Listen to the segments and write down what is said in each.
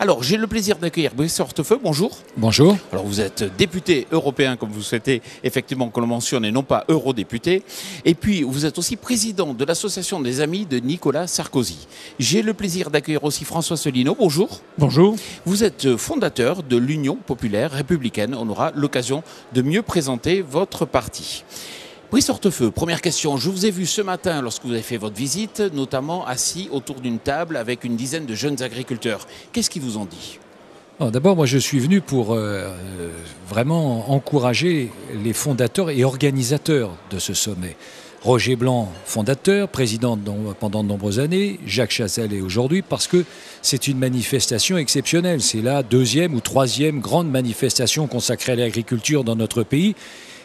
Alors, j'ai le plaisir d'accueillir Brice Hortefeux. Bonjour. Bonjour. Alors, vous êtes député européen, comme vous souhaitez effectivement qu'on le mentionne, et non pas eurodéputé. Et puis, vous êtes aussi président de l'association des amis de Nicolas Sarkozy. J'ai le plaisir d'accueillir aussi François Asselineau. Bonjour. Bonjour. Vous êtes fondateur de l'Union populaire républicaine. On aura l'occasion de mieux présenter votre parti. Brice Hortefeux, première question. Je vous ai vu ce matin, lorsque vous avez fait votre visite, notamment assis autour d'une table avec une dizaine de jeunes agriculteurs. Qu'est-ce qu'ils vous ont dit ? D'abord, moi, je suis venu pour vraiment encourager les fondateurs et organisateurs de ce sommet. Roger Blanc, fondateur, président pendant de nombreuses années, Jacques Chazal est aujourd'hui, parce que c'est une manifestation exceptionnelle. C'est la deuxième ou troisième grande manifestation consacrée à l'agriculture dans notre pays.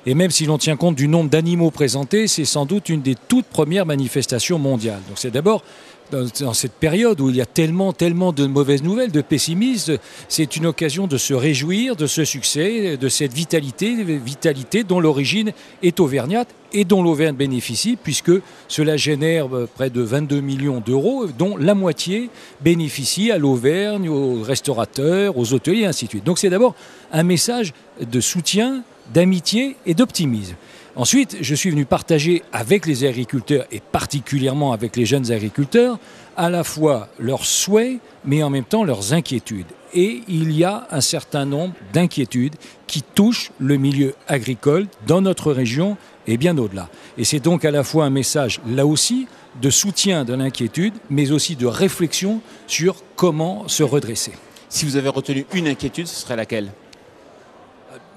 Et même si l'on tient compte du nombre d'animaux présentés, c'est sans doute une des toutes premières manifestations mondiales. Donc c'est d'abord, dans cette période où il y a tellement de mauvaises nouvelles, de pessimisme, c'est une occasion de se réjouir de ce succès, de cette vitalité dont l'origine est auvergnate et dont l'Auvergne bénéficie, puisque cela génère près de 22 millions d'euros, dont la moitié bénéficie à l'Auvergne, aux restaurateurs, aux hôteliers, et ainsi de suite. Donc c'est d'abord un message de soutien, d'amitié et d'optimisme. Ensuite, je suis venu partager avec les agriculteurs et particulièrement avec les jeunes agriculteurs à la fois leurs souhaits mais en même temps leurs inquiétudes. Et il y a un certain nombre d'inquiétudes qui touchent le milieu agricole dans notre région et bien au-delà. Et c'est donc à la fois un message, là aussi, de soutien de l'inquiétude mais aussi de réflexion sur comment se redresser. Si vous avez retenu une inquiétude, ce serait laquelle ?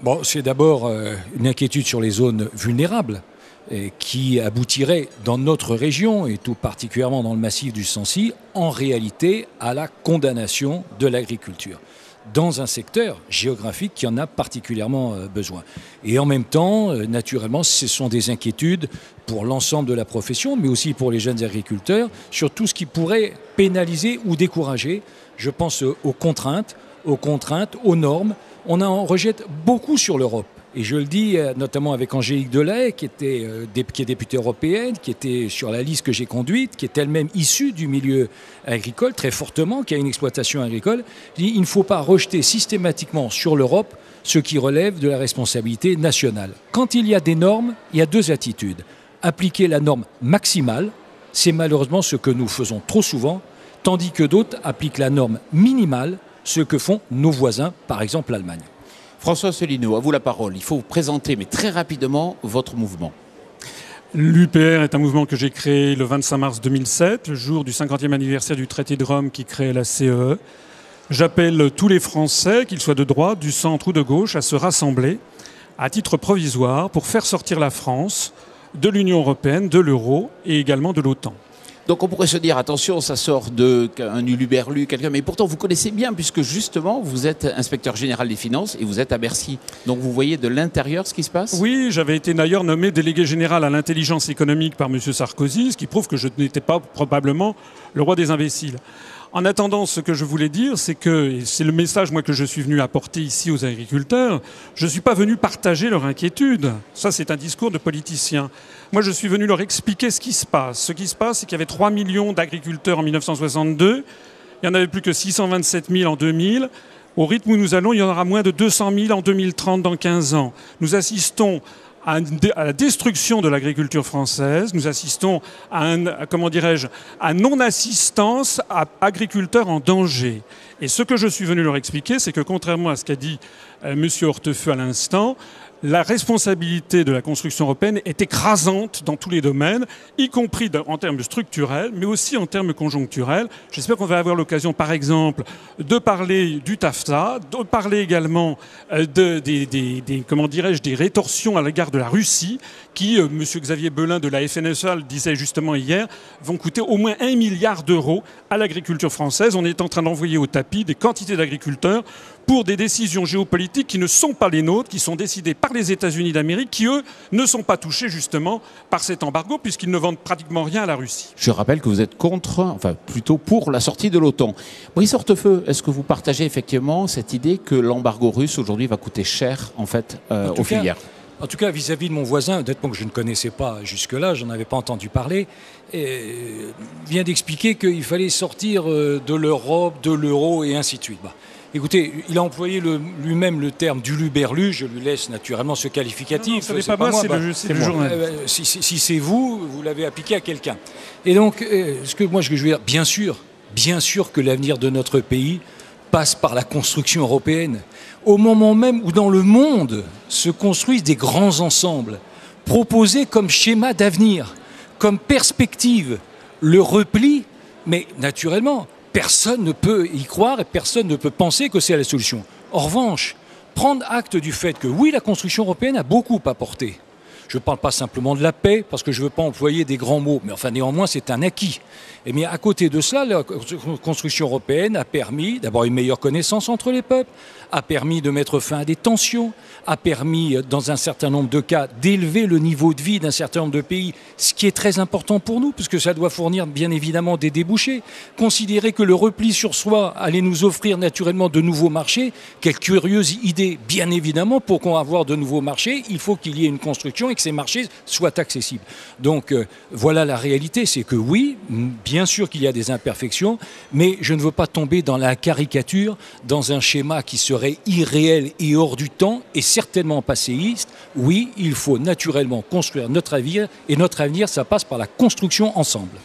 Bon, c'est d'abord une inquiétude sur les zones vulnérables qui aboutirait dans notre région et tout particulièrement dans le massif du Sancy en réalité à la condamnation de l'agriculture dans un secteur géographique qui en a particulièrement besoin. Et en même temps, naturellement, ce sont des inquiétudes pour l'ensemble de la profession, mais aussi pour les jeunes agriculteurs, sur tout ce qui pourrait pénaliser ou décourager. Je pense aux contraintes, aux normes. On en rejette beaucoup sur l'Europe. Et je le dis notamment avec Angélique Delahaye, qui est députée européenne, qui était sur la liste que j'ai conduite, qui est elle-même issue du milieu agricole, très fortement, qui a une exploitation agricole. Je dis, il ne faut pas rejeter systématiquement sur l'Europe ce qui relève de la responsabilité nationale. Quand il y a des normes, il y a deux attitudes. Appliquer la norme maximale, c'est malheureusement ce que nous faisons trop souvent, tandis que d'autres appliquent la norme minimale, ce que font nos voisins, par exemple l'Allemagne. François Asselineau, à vous la parole. Il faut vous présenter, mais très rapidement, votre mouvement. L'UPR est un mouvement que j'ai créé le 25 mars 2007, le jour du 50e anniversaire du traité de Rome qui crée la CEE. J'appelle tous les Français, qu'ils soient de droite, du centre ou de gauche, à se rassembler à titre provisoire pour faire sortir la France de l'Union européenne, de l'euro et également de l'OTAN. Donc on pourrait se dire, attention, ça sort d'un uluberlu, quelqu'un, mais pourtant vous connaissez bien, puisque justement vous êtes inspecteur général des finances et vous êtes à Bercy. Donc vous voyez de l'intérieur ce qui se passe ? Oui, j'avais été d'ailleurs nommé délégué général à l'intelligence économique par M. Sarkozy, ce qui prouve que je n'étais pas probablement le roi des imbéciles. En attendant, ce que je voulais dire, c'est que, et c'est le message moi, que je suis venu apporter ici aux agriculteurs, je ne suis pas venu partager leur inquiétude. Ça, c'est un discours de politicien. Moi, je suis venu leur expliquer ce qui se passe. Ce qui se passe, c'est qu'il y avait 3 millions d'agriculteurs en 1962. Il n'y en avait plus que 627 000 en 2000. Au rythme où nous allons, il y en aura moins de 200 000 en 2030, dans 15 ans. Nous assistons à la destruction de l'agriculture française. Nous assistons à non-assistance à agriculteurs en danger. Et ce que je suis venu leur expliquer, c'est que contrairement à ce qu'a dit M. Hortefeux à l'instant, la responsabilité de la construction européenne est écrasante dans tous les domaines, y compris en termes structurels, mais aussi en termes conjoncturels. J'espère qu'on va avoir l'occasion, par exemple, de parler du TAFTA, de parler également des rétorsions à l'égard de la Russie, qui, M. Xavier Belin de la FNSEA le disait justement hier, vont coûter au moins 1 milliard d'euros à l'agriculture française. On est en train d'envoyer au tapis des quantités d'agriculteurs pour des décisions géopolitiques qui ne sont pas les nôtres, qui sont décidées par les États-Unis d'Amérique, qui, eux, ne sont pas touchés justement par cet embargo, puisqu'ils ne vendent pratiquement rien à la Russie. Je rappelle que vous êtes plutôt pour la sortie de l'OTAN. Brice Hortefeux, est-ce que vous partagez effectivement cette idée que l'embargo russe aujourd'hui va coûter cher en fait aux filières ? En tout cas, vis-à-vis de mon voisin, honnêtement que je ne connaissais pas jusque-là, j'en avais pas entendu parler, vient d'expliquer qu'il fallait sortir de l'Europe, de l'euro et ainsi de suite. Bah, écoutez, il a employé lui-même le terme d'uluberlu, je lui laisse naturellement ce qualificatif. Non, ce n'est pas moi, c'est le journal. Si c'est vous l'avez appliqué à quelqu'un. Et donc, ce que je veux dire, bien sûr que l'avenir de notre pays passe par la construction européenne. Au moment même où dans le monde se construisent des grands ensembles, proposés comme schéma d'avenir, comme perspective, le repli, mais naturellement, personne ne peut y croire et personne ne peut penser que c'est la solution. En revanche, prendre acte du fait que oui, la construction européenne a beaucoup apporté. Je ne parle pas simplement de la paix, parce que je ne veux pas employer des grands mots, mais enfin néanmoins c'est un acquis. Et bien à côté de cela, la construction européenne a permis d'avoir une meilleure connaissance entre les peuples, a permis de mettre fin à des tensions, a permis dans un certain nombre de cas d'élever le niveau de vie d'un certain nombre de pays, ce qui est très important pour nous, puisque ça doit fournir bien évidemment des débouchés. Considérer que le repli sur soi allait nous offrir naturellement de nouveaux marchés, quelle curieuse idée. Bien évidemment, pour qu'on avoir de nouveaux marchés, il faut qu'il y ait une construction et que ces marchés soient accessibles. Donc voilà la réalité, c'est que oui, bien sûr qu'il y a des imperfections, mais je ne veux pas tomber dans la caricature, dans un schéma qui serait irréel et hors du temps et certainement passéiste. Oui, il faut naturellement construire notre avenir et notre avenir, ça passe par la construction ensemble.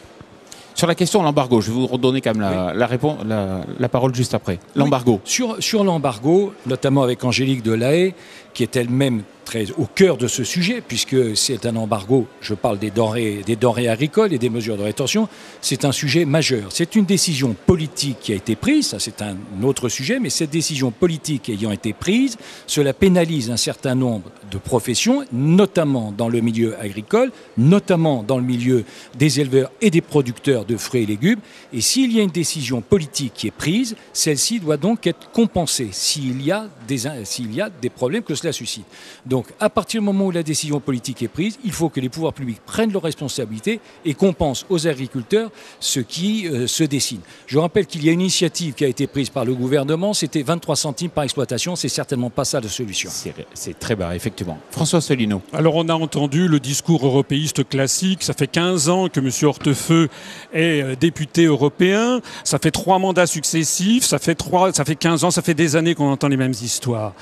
Sur la question de l'embargo, je vais vous redonner quand même la parole juste après. L'embargo. Oui, sur l'embargo, notamment avec Angélique Delahaye, qui est elle-même très au cœur de ce sujet, puisque c'est un embargo, je parle des denrées agricoles et des mesures de rétention, c'est un sujet majeur. C'est une décision politique qui a été prise, ça c'est un autre sujet, mais cette décision politique ayant été prise, cela pénalise un certain nombre de professions, notamment dans le milieu agricole, notamment dans le milieu des éleveurs et des producteurs de fruits et légumes. Et s'il y a une décision politique qui est prise, celle-ci doit donc être compensée s'il y a des problèmes que cela suscite. Donc, à partir du moment où la décision politique est prise, il faut que les pouvoirs publics prennent leurs responsabilités et compensent aux agriculteurs ce qui se dessine. Je rappelle qu'il y a une initiative qui a été prise par le gouvernement, c'était 23 centimes par exploitation, c'est certainement pas ça la solution. C'est très bas, effectivement. François Asselineau. Alors, on a entendu le discours européiste classique. Ça fait 15 ans que M. Hortefeux est député européen. Ça fait 3 mandats successifs. Ça fait 15 ans, ça fait des années qu'on entend les mêmes histoires.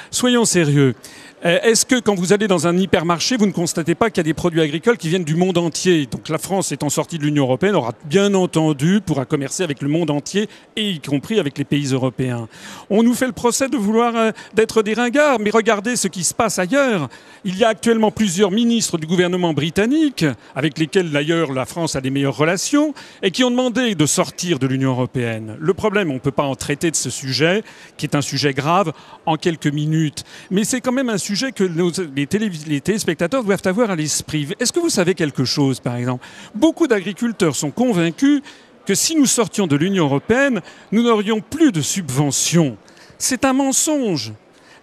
Soyons sérieux. Est-ce que quand vous allez dans un hypermarché, vous ne constatez pas qu'il y a des produits agricoles qui viennent du monde entier? Donc la France étant sortie de l'Union européenne aura bien entendu pourra commercer avec le monde entier et y compris avec les pays européens. On nous fait le procès de vouloir d'être des ringards, mais regardez ce qui se passe ailleurs. Il y a actuellement plusieurs ministres du gouvernement britannique, avec lesquels d'ailleurs la France a des meilleures relations, et qui ont demandé de sortir de l'Union européenne. Le problème, on ne peut pas en traiter de ce sujet, qui est un sujet grave, en quelques minutes. Mais c'est quand même un sujet que les téléspectateurs doivent avoir à l'esprit. Est-ce que vous savez quelque chose, par exemple? Beaucoup d'agriculteurs sont convaincus que si nous sortions de l'Union européenne, nous n'aurions plus de subventions. C'est un mensonge.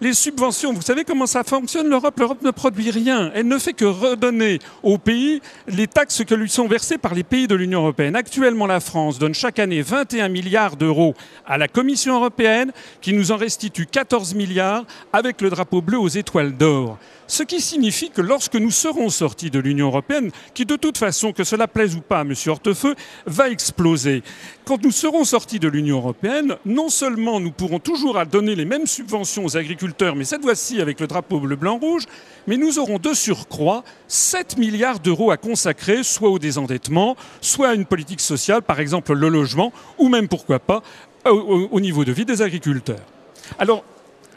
Les subventions, vous savez comment ça fonctionne, l'Europe? L'Europe ne produit rien. Elle ne fait que redonner aux pays les taxes que lui sont versées par les pays de l'Union européenne. Actuellement, la France donne chaque année 21 milliards d'euros à la Commission européenne, qui nous en restitue 14 milliards avec le drapeau bleu aux étoiles d'or. Ce qui signifie que lorsque nous serons sortis de l'Union européenne, qui de toute façon, que cela plaise ou pas à M. Hortefeux, va exploser. Quand nous serons sortis de l'Union européenne, non seulement nous pourrons toujours donner les mêmes subventions aux agriculteurs, mais cette fois-ci avec le drapeau bleu, blanc, rouge, mais nous aurons de surcroît 7 milliards d'euros à consacrer, soit au désendettement, soit à une politique sociale, par exemple le logement, ou même, pourquoi pas, au niveau de vie des agriculteurs. Alors,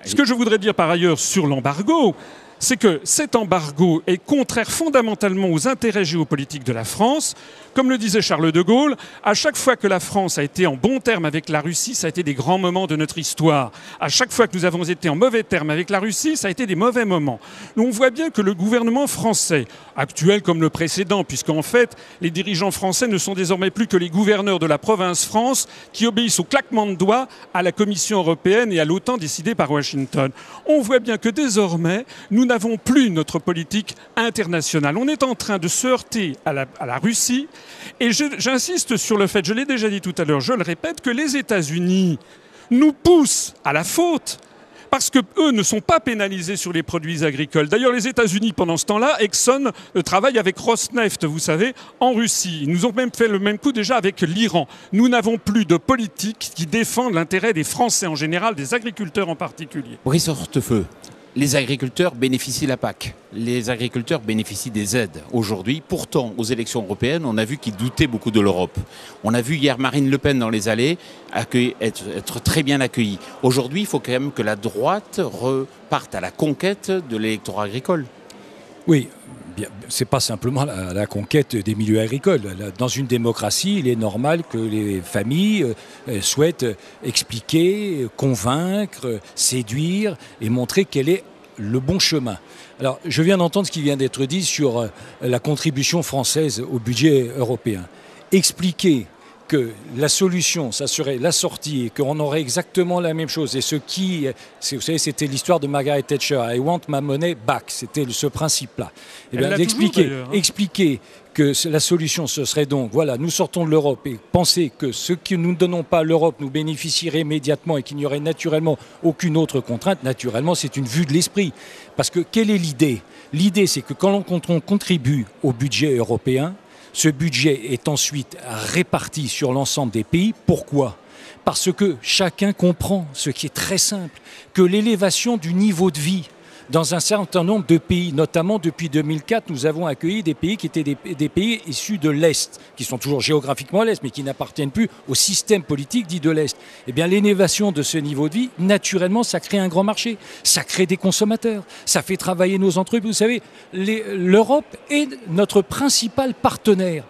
ce que je voudrais dire par ailleurs sur l'embargo, c'est que cet embargo est contraire fondamentalement aux intérêts géopolitiques de la France. Comme le disait Charles de Gaulle, à chaque fois que la France a été en bon terme avec la Russie, ça a été des grands moments de notre histoire. À chaque fois que nous avons été en mauvais terme avec la Russie, ça a été des mauvais moments. On voit bien que le gouvernement français, actuel comme le précédent, puisqu'en fait, les dirigeants français ne sont désormais plus que les gouverneurs de la province France qui obéissent au claquement de doigts à la Commission européenne et à l'OTAN décidée par Washington. On voit bien que désormais, nous n'avons plus notre politique internationale. On est en train de se heurter à la Russie. Et j'insiste sur le fait, je l'ai déjà dit tout à l'heure, je le répète, que les États-Unis nous poussent à la faute parce qu'eux ne sont pas pénalisés sur les produits agricoles. D'ailleurs, les États-Unis, pendant ce temps-là, Exxon travaille avec Rosneft, vous savez, en Russie. Ils nous ont même fait le même coup déjà avec l'Iran. Nous n'avons plus de politique qui défende l'intérêt des Français en général, des agriculteurs en particulier. Brice Hortefeux, les agriculteurs bénéficient de la PAC. Les agriculteurs bénéficient des aides aujourd'hui. Pourtant, aux élections européennes, on a vu qu'ils doutaient beaucoup de l'Europe. On a vu hier Marine Le Pen dans les allées être très bien accueillie. Aujourd'hui, il faut quand même que la droite reparte à la conquête de l'électorat agricole. Oui, c'est pas simplement la conquête des milieux agricoles. Dans une démocratie, il est normal que les familles souhaitent expliquer, convaincre, séduire et montrer quel est le bon chemin. Alors, je viens d'entendre ce qui vient d'être dit sur la contribution française au budget européen. Expliquer que la solution, ça serait la sortie et qu'on aurait exactement la même chose. Et vous savez, c'était l'histoire de Margaret Thatcher. I want my money back. C'était ce principe-là. Et bien, expliquer que la solution, ce serait donc, voilà, nous sortons de l'Europe et penser que ce que nous ne donnons pas à l'Europe nous bénéficierait immédiatement et qu'il n'y aurait naturellement aucune autre contrainte, naturellement, c'est une vue de l'esprit. Parce que quelle est l'idée ? L'idée, c'est que quand on contribue au budget européen, ce budget est ensuite réparti sur l'ensemble des pays. Pourquoi ? Parce que chacun comprend, ce qui est très simple, que l'élévation du niveau de vie dans un certain nombre de pays, notamment depuis 2004, nous avons accueilli des pays qui étaient des pays issus de l'Est, qui sont toujours géographiquement à l'Est, mais qui n'appartiennent plus au système politique dit de l'Est. Eh bien, l'élévation de ce niveau de vie, naturellement, ça crée un grand marché, ça crée des consommateurs, ça fait travailler nos entreprises. Vous savez, l'Europe est notre principal partenaire.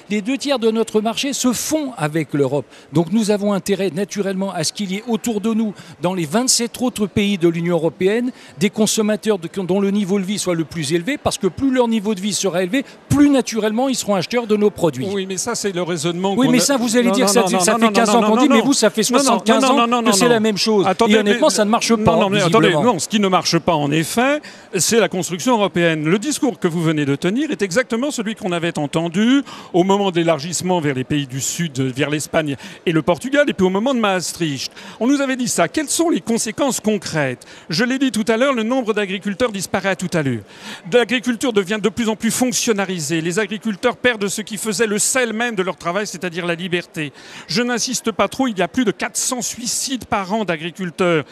Les 2/3 de notre marché se font avec l'Europe. Donc, nous avons intérêt, naturellement, à ce qu'il y ait autour de nous, dans les 27 autres pays de l'Union européenne, des consommateurs dont le niveau de vie soit le plus élevé, parce que plus leur niveau de vie sera élevé, plus naturellement ils seront acheteurs de nos produits. Oui, mais ça c'est le raisonnement. Oui, mais ça vous allez dire, ça fait 15 ans qu'on dit, mais vous ça fait 75 ans que c'est la même chose. Attendez, et honnêtement, ça ne marche pas. Attendez, ce qui ne marche pas en effet, c'est la construction européenne. Le discours que vous venez de tenir est exactement celui qu'on avait entendu au moment de l'élargissement vers les pays du Sud, vers l'Espagne et le Portugal, et puis au moment de Maastricht. On nous avait dit ça. Quelles sont les conséquences concrètes ? Je l'ai dit tout à l'heure, le nombre d'agriculteurs disparaît à toute allure. L'agriculture devient de plus en plus fonctionnalisée. Les agriculteurs perdent ce qui faisait le sel même de leur travail, c'est-à-dire la liberté. Je n'insiste pas trop, il y a plus de 400 suicides par an d'agriculteurs.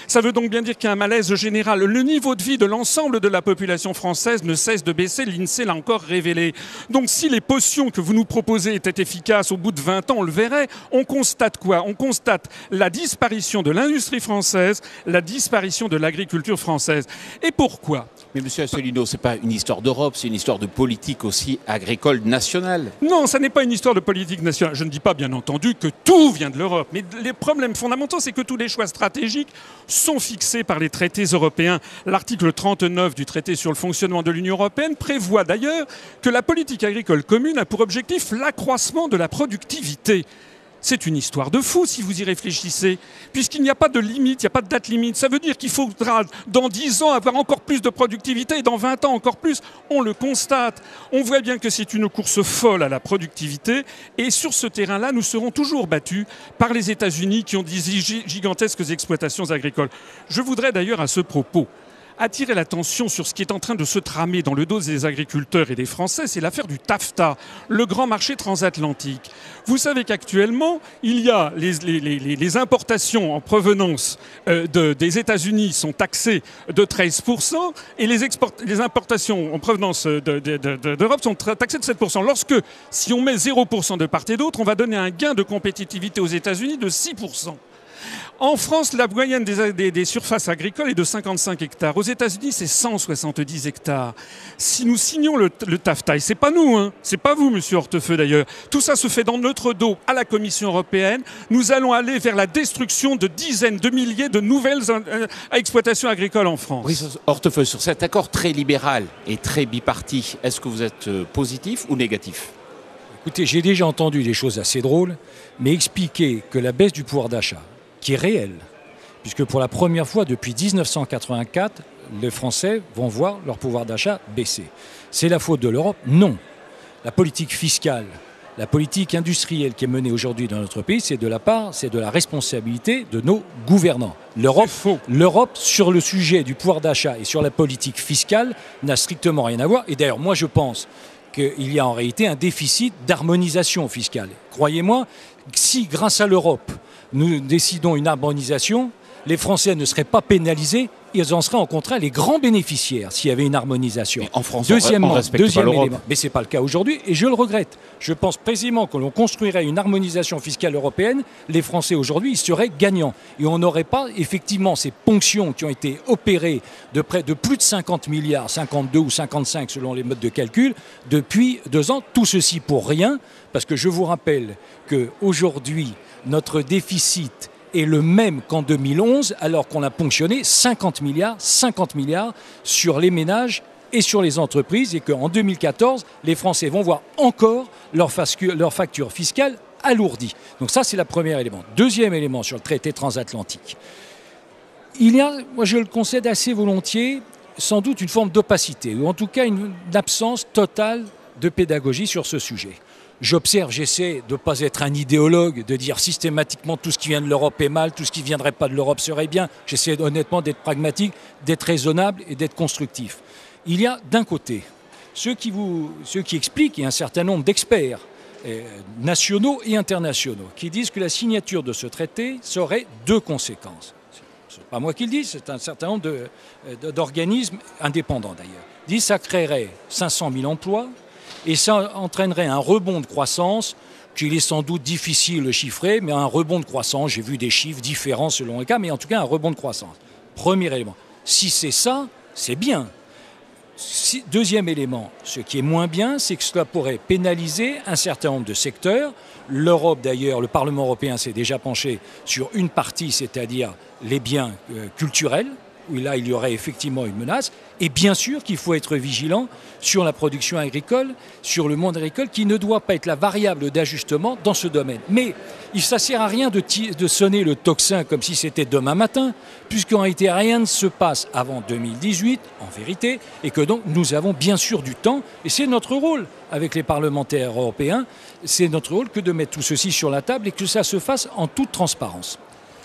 Ça veut donc bien dire qu'il y a un malaise général. Le niveau de vie de l'ensemble de la population française ne cesse de baisser. L'INSEE l'a encore révélé. Donc si les potions que vous nous proposez étaient efficaces au bout de 20 ans, on le verrait. On constate quoi ? On constate la disparition de l'industrie française, la disparition de l'agriculture française. Et pourquoi ? Mais monsieur Asselineau, ce n'est pas une histoire d'Europe, c'est une histoire de politique aussi agricole nationale. Non, ça n'est pas une histoire de politique nationale. Je ne dis pas, bien entendu, que tout vient de l'Europe. Mais les problèmes fondamentaux, c'est que tous les choix stratégiques sont fixés par les traités européens. L'article 39 du traité sur le fonctionnement de l'Union européenne prévoit d'ailleurs que la politique agricole commune a pour objectif l'accroissement de la productivité. C'est une histoire de fou si vous y réfléchissez, puisqu'il n'y a pas de limite, il n'y a pas de date limite. Ça veut dire qu'il faudra dans 10 ans avoir encore plus de productivité et dans 20 ans encore plus. On le constate. On voit bien que c'est une course folle à la productivité et sur ce terrain-là, nous serons toujours battus par les États-Unis qui ont des gigantesques exploitations agricoles. Je voudrais d'ailleurs à ce propos attirer l'attention sur ce qui est en train de se tramer dans le dos des agriculteurs et des Français, c'est l'affaire du TAFTA, le grand marché transatlantique. Vous savez qu'actuellement, il y a les importations en provenance des États-Unis sont taxées de 13% et les importations en provenance d'Europe sont taxées de 7%. Si on met 0% de part et d'autre, on va donner un gain de compétitivité aux États-Unis de 6%. En France, la moyenne des surfaces agricoles est de 55 hectares. Aux États-Unis, c'est 170 hectares. Si nous signons le TAFTA, et c'est pas nous, hein, c'est pas vous, monsieur Hortefeux d'ailleurs, tout ça se fait dans notre dos à la Commission européenne, nous allons aller vers la destruction de dizaines de milliers de nouvelles exploitations agricoles en France. Brice Hortefeux, sur cet accord très libéral et très biparti, est-ce que vous êtes positif ou négatif ? Écoutez, j'ai déjà entendu des choses assez drôles, mais expliquer que la baisse du pouvoir d'achat, qui est réel, puisque pour la première fois depuis 1984, les Français vont voir leur pouvoir d'achat baisser. C'est la faute de l'Europe ? Non. La politique fiscale La politique industrielle qui est menée aujourd'hui dans notre pays, c'est de la responsabilité de nos gouvernants. L'Europe, sur le sujet du pouvoir d'achat et sur la politique fiscale, n'a strictement rien à voir. Et d'ailleurs, moi je pense qu'il y a en réalité un déficit d'harmonisation fiscale. Croyez-moi, si grâce à l'Europe, nous décidons une harmonisation, les Français ne seraient pas pénalisés, ils en seraient au contraire les grands bénéficiaires s'il y avait une harmonisation. Mais en France, on respecte pas l'Europe. Mais ce n'est pas le cas aujourd'hui et je le regrette. Je pense précisément que l'on construirait une harmonisation fiscale européenne, les Français aujourd'hui, ils seraient gagnants. Et on n'aurait pas effectivement ces ponctions qui ont été opérées de près de plus de 50 milliards, 52 ou 55 selon les modes de calcul, depuis 2 ans. Tout ceci pour rien, parce que je vous rappelle qu'aujourd'hui, notre déficit est le même qu'en 2011, alors qu'on a ponctionné 50 milliards sur les ménages et sur les entreprises, et qu'en 2014, les Français vont voir encore leur facture fiscale alourdie. Donc ça, c'est le premier élément. Deuxième élément sur le traité transatlantique. Il y a, moi je le concède assez volontiers, sans doute une forme d'opacité, ou en tout cas une absence totale de pédagogie sur ce sujet. J'observe, j'essaie de ne pas être un idéologue, de dire systématiquement tout ce qui vient de l'Europe est mal, tout ce qui ne viendrait pas de l'Europe serait bien. J'essaie honnêtement d'être pragmatique, d'être raisonnable et d'être constructif. Il y a d'un côté ceux qui expliquent, et un certain nombre d'experts nationaux et internationaux, qui disent que la signature de ce traité aurait 2 conséquences. Ce n'est pas moi qui le dis, c'est un certain nombre d'organismes indépendants d'ailleurs. Ils disent que ça créerait 500 000 emplois, et ça entraînerait un rebond de croissance qu'il est sans doute difficile de chiffrer, mais un rebond de croissance, j'ai vu des chiffres différents selon les cas, mais en tout cas un rebond de croissance. Premier élément. Si c'est ça, c'est bien. Deuxième élément, ce qui est moins bien, c'est que cela pourrait pénaliser un certain nombre de secteurs. L'Europe d'ailleurs, le Parlement européen s'est déjà penché sur une partie, c'est-à-dire les biens culturels, où là il y aurait effectivement une menace. Et bien sûr qu'il faut être vigilant sur la production agricole, sur le monde agricole, qui ne doit pas être la variable d'ajustement dans ce domaine. Mais ça ne sert à rien de sonner le tocsin comme si c'était demain matin, puisqu'en réalité rien ne se passe avant 2018, en vérité, et que donc nous avons bien sûr du temps, et c'est notre rôle avec les parlementaires européens, c'est notre rôle que de mettre tout ceci sur la table et que ça se fasse en toute transparence.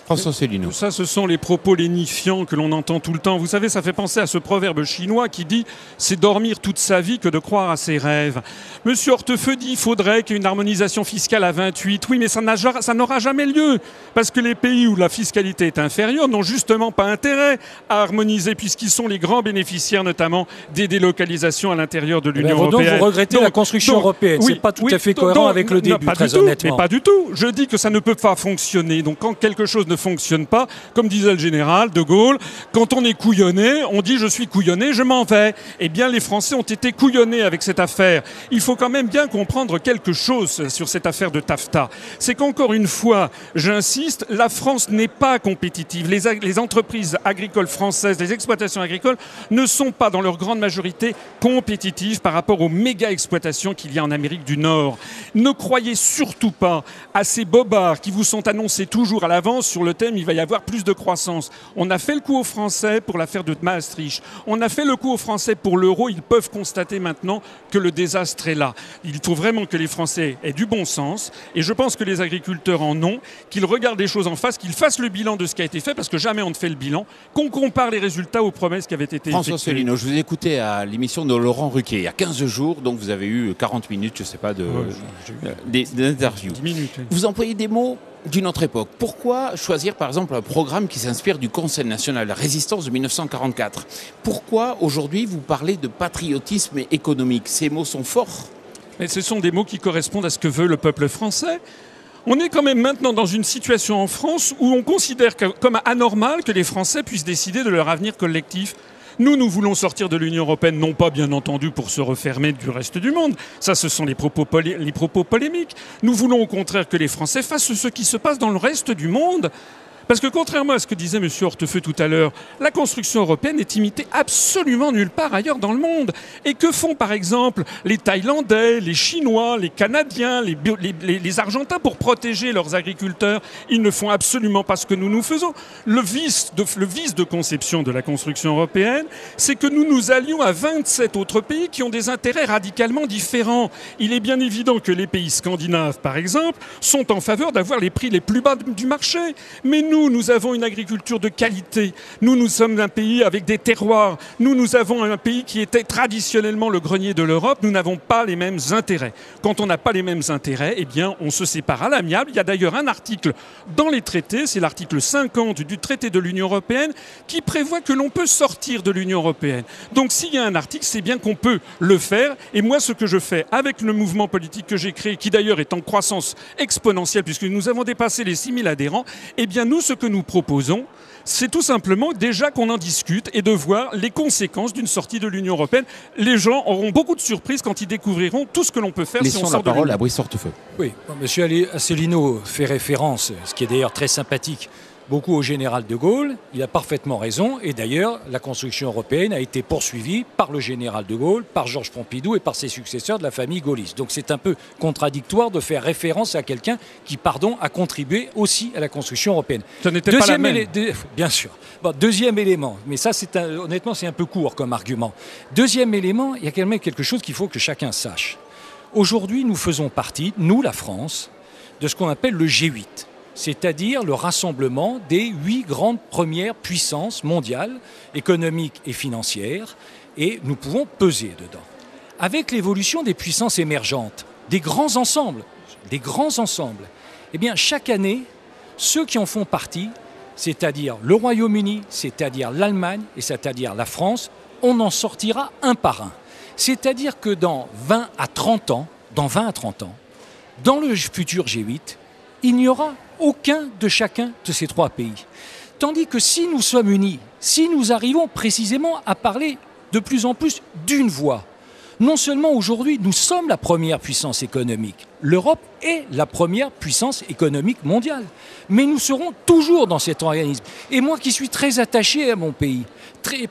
François Asselineau. Ça, ce sont les propos lénifiants que l'on entend tout le temps. Vous savez, ça fait penser à ce proverbe chinois qui dit « c'est dormir toute sa vie que de croire à ses rêves ». Monsieur Hortefeux dit « il faudrait qu'il y ait une harmonisation fiscale à 28 ». Oui, mais ça n'aura jamais lieu, parce que les pays où la fiscalité est inférieure n'ont justement pas intérêt à harmoniser, puisqu'ils sont les grands bénéficiaires, notamment des délocalisations à l'intérieur de l'Union européenne. Donc vous regrettez la construction européenne. Oui, c'est pas tout à fait cohérent avec le début, très honnêtement. Mais pas du tout. Je dis que ça ne peut pas fonctionner. Donc quand quelque chose ne fonctionne pas, comme disait le général de Gaulle, quand on est couillonné, on dit je suis couillonné, je m'en vais. Eh bien les Français ont été couillonnés avec cette affaire. Il faut quand même bien comprendre quelque chose sur cette affaire de TAFTA. C'est qu'encore une fois, j'insiste, la France n'est pas compétitive. Les entreprises agricoles françaises, les exploitations agricoles ne sont pas dans leur grande majorité compétitives par rapport aux méga exploitations qu'il y a en Amérique du Nord. Ne croyez surtout pas à ces bobards qui vous sont annoncés toujours à l'avance sur le thème il va y avoir plus de croissance. On a fait le coup aux Français pour l'affaire de Maastricht. On a fait le coup aux Français pour l'euro. Ils peuvent constater maintenant que le désastre est là. Il faut vraiment que les Français aient du bon sens. Et je pense que les agriculteurs en ont, qu'ils regardent les choses en face, qu'ils fassent le bilan de ce qui a été fait, parce que jamais on ne fait le bilan, qu'on compare les résultats aux promesses qui avaient été François effectuées. Asselineau, je vous ai écouté à l'émission de Laurent Ruquier il y a 15 jours, donc vous avez eu 40 minutes, je ne sais pas, d'interview. 10 minutes. Oui. Vous employez des mots d'une autre époque. Pourquoi choisir par exemple un programme qui s'inspire du Conseil national de la résistance de 1944 ? Pourquoi aujourd'hui vous parlez de patriotisme économique ? Ces mots sont forts. Mais ce sont des mots qui correspondent à ce que veut le peuple français. On est quand même maintenant dans une situation en France où on considère comme anormal que les Français puissent décider de leur avenir collectif. Nous voulons sortir de l'Union européenne, non pas bien entendu pour se refermer du reste du monde. Ça, ce sont les propos polémiques. Nous voulons au contraire que les Français fassent ce qui se passe dans le reste du monde. Parce que contrairement à ce que disait M. Hortefeux tout à l'heure, la construction européenne n'est imitée absolument nulle part ailleurs dans le monde. Et que font par exemple les Thaïlandais, les Chinois, les Canadiens, les Argentins pour protéger leurs agriculteurs? Ils ne font absolument pas ce que nous faisons. Le vice de conception de la construction européenne, c'est que nous nous allions à 27 autres pays qui ont des intérêts radicalement différents. Il est bien évident que les pays scandinaves, par exemple, sont en faveur d'avoir les prix les plus bas du marché. Mais nous avons une agriculture de qualité. Nous sommes un pays avec des terroirs. Nous avons un pays qui était traditionnellement le grenier de l'Europe. Nous n'avons pas les mêmes intérêts. Quand on n'a pas les mêmes intérêts, eh bien, on se sépare à l'amiable. Il y a d'ailleurs un article dans les traités, c'est l'article 50 du traité de l'Union européenne, qui prévoit que l'on peut sortir de l'Union européenne. Donc, s'il y a un article, c'est bien qu'on peut le faire. Et moi, ce que je fais avec le mouvement politique que j'ai créé, qui d'ailleurs est en croissance exponentielle, puisque nous avons dépassé les 6000 adhérents, eh bien, nous, ce que nous proposons, c'est tout simplement déjà qu'on en discute et de voir les conséquences d'une sortie de l'Union européenne. Les gens auront beaucoup de surprises quand ils découvriront tout ce que l'on peut faire si on sort de l'Union. Laissons la parole à Brice Hortefeux. Oui, M. Asselineau fait référence, ce qui est d'ailleurs très sympathique, beaucoup au général de Gaulle. Il a parfaitement raison. Et d'ailleurs, la construction européenne a été poursuivie par le général de Gaulle, par Georges Pompidou et par ses successeurs de la famille gaulliste. Donc c'est un peu contradictoire de faire référence à quelqu'un qui, a contribué aussi à la construction européenne. Ce n'était pas la même. Bien sûr. Bon, deuxième élément, mais ça, honnêtement, c'est un peu court comme argument. Deuxième élément, il y a quand même quelque chose qu'il faut que chacun sache. Aujourd'hui, nous faisons partie, nous, la France, de ce qu'on appelle le G8. C'est-à-dire le rassemblement des 8 grandes premières puissances mondiales, économiques et financières, et nous pouvons peser dedans. Avec l'évolution des puissances émergentes, des grands ensembles, eh bien chaque année, ceux qui en font partie, c'est-à-dire le Royaume-Uni, c'est-à-dire l'Allemagne et c'est-à-dire la France, on en sortira un par un. C'est-à-dire que dans 20 à 30 ans, dans le futur G8, il n'y aura aucun de chacun de ces 3 pays. Tandis que si nous sommes unis, si nous arrivons précisément à parler de plus en plus d'une voix, non seulement aujourd'hui nous sommes la première puissance économique, l'Europe est la première puissance économique mondiale, mais nous serons toujours dans cet organisme. Et moi qui suis très attaché à mon pays,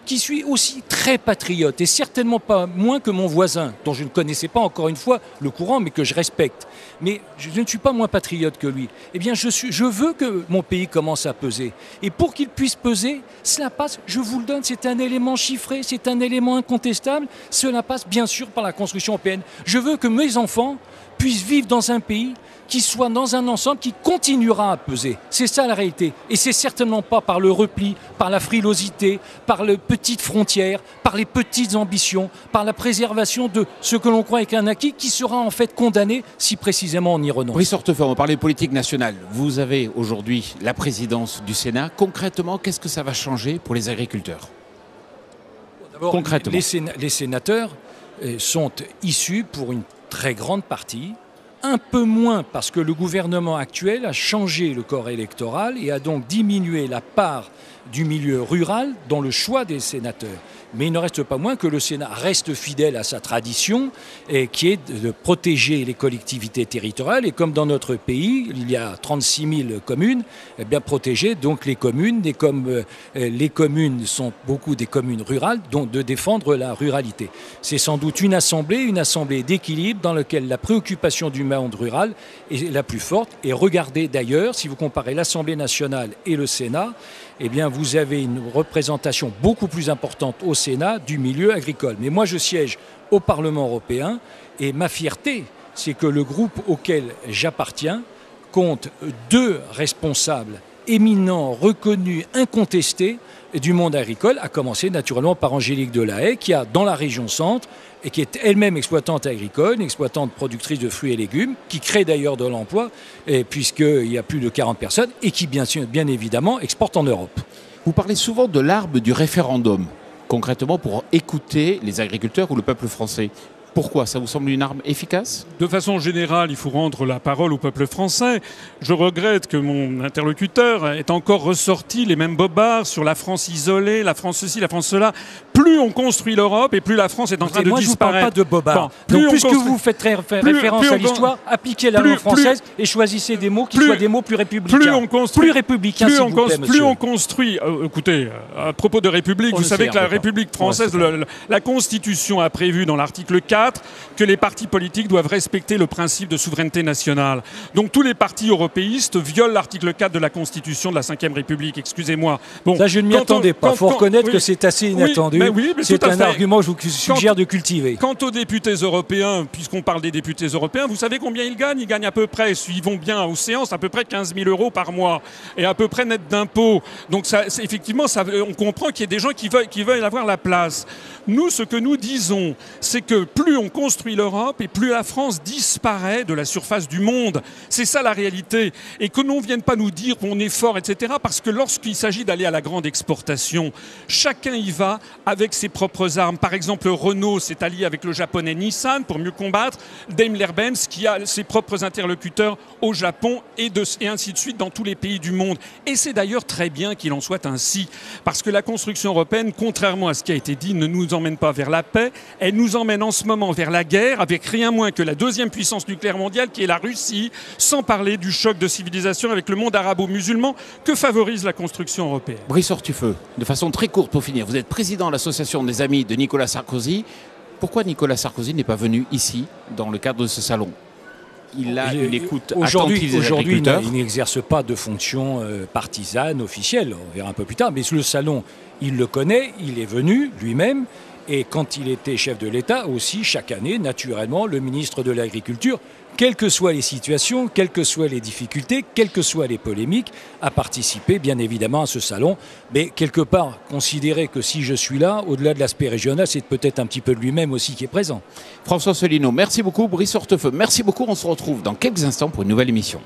qui suis aussi très patriote, et certainement pas moins que mon voisin, dont je ne connaissais pas encore une fois le courant, mais que je respecte, mais je ne suis pas moins patriote que lui, eh bien je veux que mon pays commence à peser. Et pour qu'il puisse peser, cela passe, je vous le donne, c'est un élément chiffré, c'est un élément incontestable, cela passe bien sûr par la construction européenne. Je veux que mes enfants puissent vivre dans un pays qui soit dans un ensemble qui continuera à peser. C'est ça la réalité. Et c'est certainement pas par le repli, par la frilosité, par les petites frontières, par les petites ambitions, par la préservation de ce que l'on croit être un acquis qui sera en fait condamné si précisément on y renonce. Brice Hortefeux, on parlait de politique nationale. Vous avez aujourd'hui la présidence du Sénat. Concrètement, qu'est-ce que ça va changer pour les agriculteurs? D'abord, les sénateurs sont issus pour une très grande partie, un peu moins parce que le gouvernement actuel a changé le corps électoral et a donc diminué la part du milieu rural dans le choix des sénateurs. Mais il ne reste pas moins que le Sénat reste fidèle à sa tradition, et qui est de protéger les collectivités territoriales. Et comme dans notre pays, il y a 36 000 communes, eh bien protéger donc les communes, et comme les communes sont beaucoup des communes rurales, donc de défendre la ruralité. C'est sans doute une assemblée d'équilibre dans laquelle la préoccupation du monde rural est la plus forte. Et regardez d'ailleurs, si vous comparez l'Assemblée nationale et le Sénat, eh bien vous avez une représentation beaucoup plus importante au Sénat du milieu agricole. Mais moi je siège au Parlement européen et ma fierté, c'est que le groupe auquel j'appartiens compte 2 responsables éminents, reconnus, incontestés du monde agricole, à commencer naturellement par Angélique Delahaye, qui a dans la région centre, et qui est elle-même exploitante agricole, une exploitante productrice de fruits et légumes, qui crée d'ailleurs de l'emploi, puisqu'il y a plus de 40 personnes, et qui bien évidemment exporte en Europe. Vous parlez souvent de l'arbre du référendum, concrètement pour écouter les agriculteurs ou le peuple français. Pourquoi? Ça vous semble une arme efficace? De façon générale, il faut rendre la parole au peuple français. Je regrette que mon interlocuteur ait encore ressorti les mêmes bobards sur la France isolée, la France ceci, la France cela. Plus on construit l'Europe et plus la France est en train de disparaître. Moi, je ne vous parle pas de bobards. Bon, donc, puisque vous faites référence à l'histoire, appliquez la langue française et choisissez des mots qui soient des mots plus républicains. Plus républicains, s'il vous plaît, monsieur. Plus on construit... écoutez, à propos de République, vous savez que la République française, la Constitution a prévu dans l'article 4 que les partis politiques doivent respecter le principe de souveraineté nationale. Donc tous les partis européistes violent l'article 4 de la Constitution de la Ve République, excusez-moi. Bon, ça, je ne m'y attendais pas. Il faut reconnaître que c'est assez inattendu. C'est un argument que je vous suggère de cultiver. Quant aux députés européens, puisqu'on parle des députés européens, vous savez combien ils gagnent? Ils gagnent à peu près, s'ils vont bien aux séances, à peu près 15 000 € par mois et à peu près net d'impôts. Donc ça, effectivement, on comprend qu'il y a des gens qui veulent avoir la place. Nous, ce que nous disons, c'est que plus on construit l'Europe et plus la France disparaît de la surface du monde. C'est ça la réalité. Et que l'on ne vienne pas nous dire qu'on est fort, etc. Parce que lorsqu'il s'agit d'aller à la grande exportation, chacun y va avec ses propres armes. Par exemple, Renault s'est allié avec le japonais Nissan pour mieux combattre. Daimler-Benz qui a ses propres interlocuteurs au Japon et ainsi de suite dans tous les pays du monde. Et c'est d'ailleurs très bien qu'il en soit ainsi. Parce que la construction européenne, contrairement à ce qui a été dit, ne nous emmène pas vers la paix. Elle nous emmène en ce moment vers la guerre, avec rien moins que la deuxième puissance nucléaire mondiale qui est la Russie, sans parler du choc de civilisation avec le monde arabo-musulman que favorise la construction européenne. Brice Hortefeux, de façon très courte pour finir, vous êtes président de l'association des amis de Nicolas Sarkozy. Pourquoi Nicolas Sarkozy n'est pas venu ici dans le cadre de ce salon? Il écoute attentivement les agriculteurs. Il n'exerce pas de fonction partisane, officielle, on verra un peu plus tard, mais le salon, il le connaît, il est venu lui-même. Et quand il était chef de l'État aussi, chaque année, naturellement, le ministre de l'Agriculture, quelles que soient les situations, quelles que soient les difficultés, quelles que soient les polémiques, a participé bien évidemment à ce salon. Mais quelque part, considérer que si je suis là, au-delà de l'aspect régional, c'est peut-être un petit peu de lui-même aussi qui est présent. François Asselineau, merci beaucoup. Brice Hortefeux, merci beaucoup. On se retrouve dans quelques instants pour une nouvelle émission.